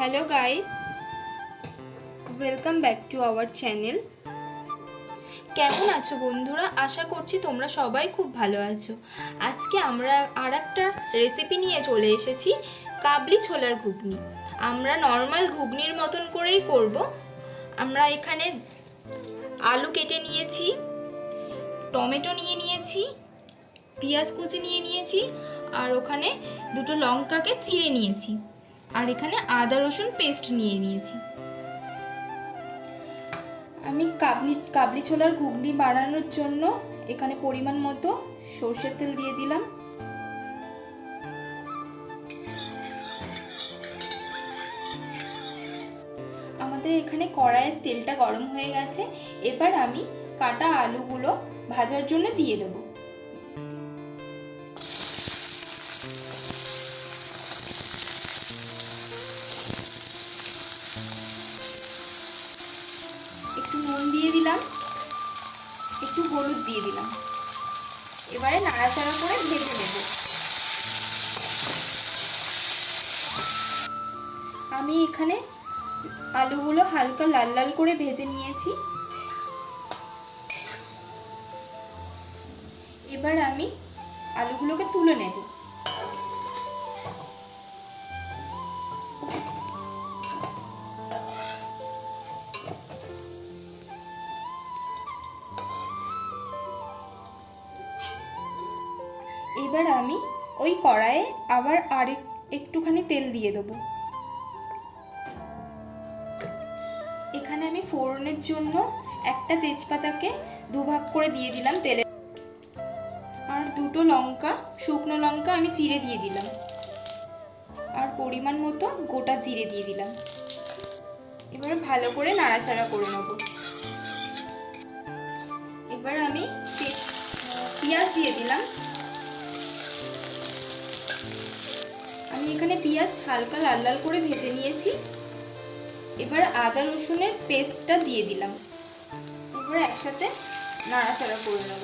Hello guys, welcome back to our channel. কেমন আছো বন্ধুরা? আশা করছি তোমরা সবাই খুব ভালো আছো। আজকে আমরা আর একটা রেসিপি নিয়ে চলে এসেছি, কাবলি ছোলার ঘুগনি। আমরা নর্মাল ঘুগনির মতন করেই করব। আমরা এখানে আলু কেটে নিয়েছি, টমেটো নিয়ে নিয়েছি, পেঁয়াজ কুচি নিয়ে নিয়েছি, আর ওখানে দুটো লঙ্কাকে চিড়ে নিয়েছি, আর এখানে আদা রসুন পেস্ট নিয়ে নিয়েছি। আমি কাবলি ছোলার ঘুগনি বানানোর জন্য এখানে পরিমাণ মতো সর্ষের তেল দিয়ে দিলাম। আমাদের এখানে কড়াইয়ের তেলটা গরম হয়ে গেছে। এবার আমি কাটা আলুগুলো ভাজার জন্য দিয়ে দেবো। একটু নুন দিয়ে দিলাম, একটু হলুদ দিয়ে দিলাম। এবারে নাড়াচাড়া করে ভেজে নেব। আমি এখানে আলুগুলো হালকা লাল লাল করে ভেজে নিয়েছি। এবার আমি আলুগুলোকে তুলে নেব। এবার আমি ওই কড়াইয়ে আবার একটুখানি তেল দিয়ে দেবো। এখানে আমি ফোড়নের জন্য একটা তেজপাতাকে দুভাগ করে দিয়ে দিলাম তেলে, আর দুটো লঙ্কা, শুকনো লঙ্কা আমি চিড়ে দিয়ে দিলাম, আর পরিমাণ মতো গোটা জিরে দিয়ে দিলাম। এবার ভালো করে নাড়াচাড়া করে নেব। এবার আমি পেঁয়াজ দিয়ে দিলাম। আমি এখানে পেঁয়াজ হালকা লাল লাল করে ভেজে নিয়েছি। এবার আদা রসুনের পেস্টটা দিয়ে দিলাম। এবার একসাথে নাড়াচাড়া করে নেব।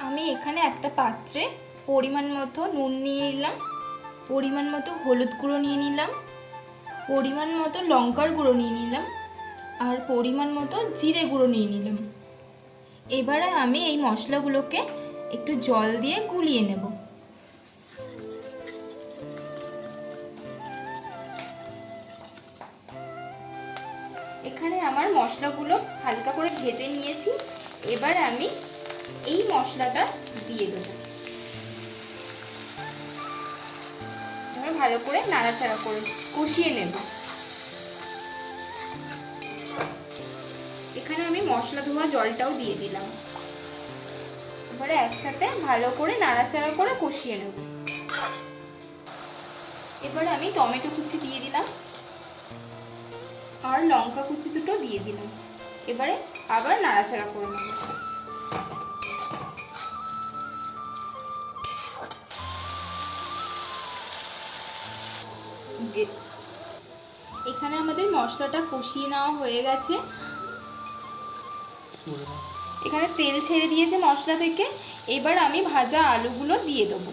আমি এখানে একটা পাত্রে পরিমাণ মতো নুন নিয়ে নিলাম, পরিমাণ মতো হলুদ গুঁড়ো নিয়ে নিলাম, পরিমাণ মতো লঙ্কার গুঁড়ো নিয়ে নিলাম, আর পরিমাণ মতো জিরে গুঁড়ো নিয়ে নিলাম। এবারে আমি এই মশলাগুলোকে একটু জল দিয়ে গুলিয়ে নেব। এখানে আমার মশলাগুলো হালকা করে ভেজে নিয়েছি। এবার আমি এই মশলাটা দিয়ে দেব। এবার ভালো করে নাড়াচাড়া করে কষিয়ে নেব। এখানে আমি মশলা ধোয়া জলটাও দিয়ে দিলাম। এবারে একসাথে ভালো করে নাড়াচাড়া করে কষিয়ে নেব। এবার আমি টমেটো কুচি দিয়ে দিলাম, আর লঙ্কা কুচি দুটো দিয়ে দিলাম। এবারে আবার নাড়াচাড়া করে নেব। এখানে আমাদের মশলাটা কষিয়ে নেওয়া হয়ে গেছে। এখানে তেল ছেড়ে দিয়েছে মশলা থেকে। এবার আমি ভাজা আলুগুলো দিয়ে দেবো।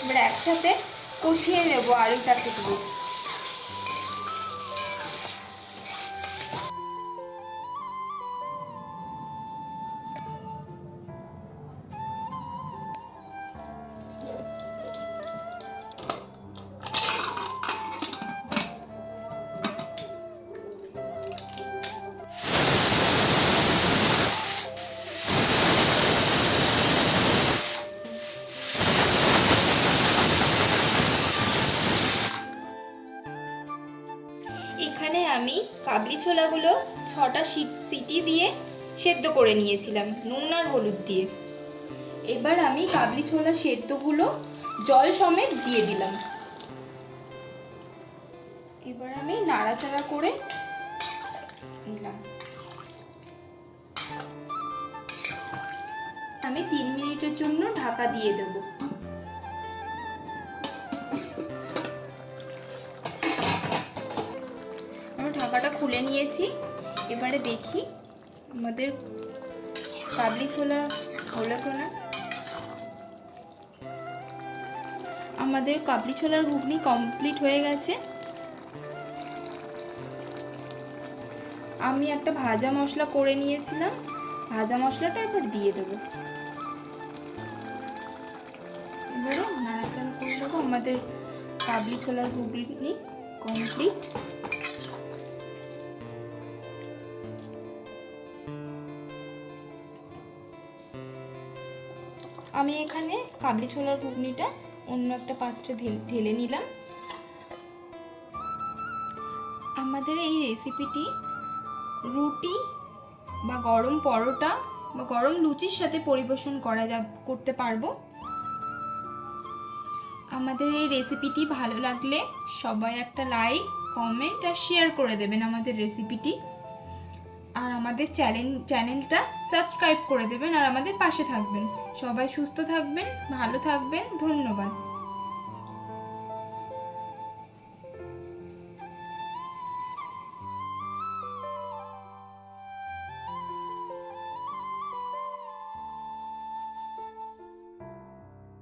এবার একসাথে কষিয়ে নেব আলুটাকে দিয়ে। এখানে আমি কাবলি ছোলাগুলো 6টা সিটি দিয়ে সেদ্ধ করে নিয়েছিলাম নুন আর হলুদ দিয়ে। এবার আমি কাবলি ছোলা সেদ্ধগুলো জল সমেত দিয়ে দিলাম। এবার আমি নাড়াচাড়া করে নিলাম। আমি 3 মিনিটের জন্য ঢাকা দিয়ে দেব। ঢাকাটা খুলে নিয়েছি। এবারে দেখি আমাদের কাবলি ছোলা হলো না, আমাদের কাবলি ছোলার ঘুগনি কমপ্লিট হয়ে গেছে। আমি একটা ভাজা মশলা করে নিয়েছিলাম, ভাজা মশলাটা এবার দিয়ে দেবো। এবারে নাড়াচাড়া করে দেবো। আমাদের কাবলি ছোলার ঘুগনি কমপ্লিট। আমি এখানে কাবলি ছোলার ঘুগনিটা অন্য একটা পাত্রে ঢেলে নিলাম। আমাদের এই রেসিপিটি রুটি বা গরম পরোটা বা গরম লুচির সাথে পরিবেশন করতে পারবো। আমাদের এই রেসিপিটি ভালো লাগলে সবাই একটা লাইক, কমেন্ট আর শেয়ার করে দেবেন আমাদের রেসিপিটি। আর আমাদের চ্যানেলটা সাবস্ক্রাইব করে দেবেন আর আমাদের পাশে থাকবেন। সবাই সুস্থ থাকবেন, ভালো থাকবেন। ধন্যবাদ।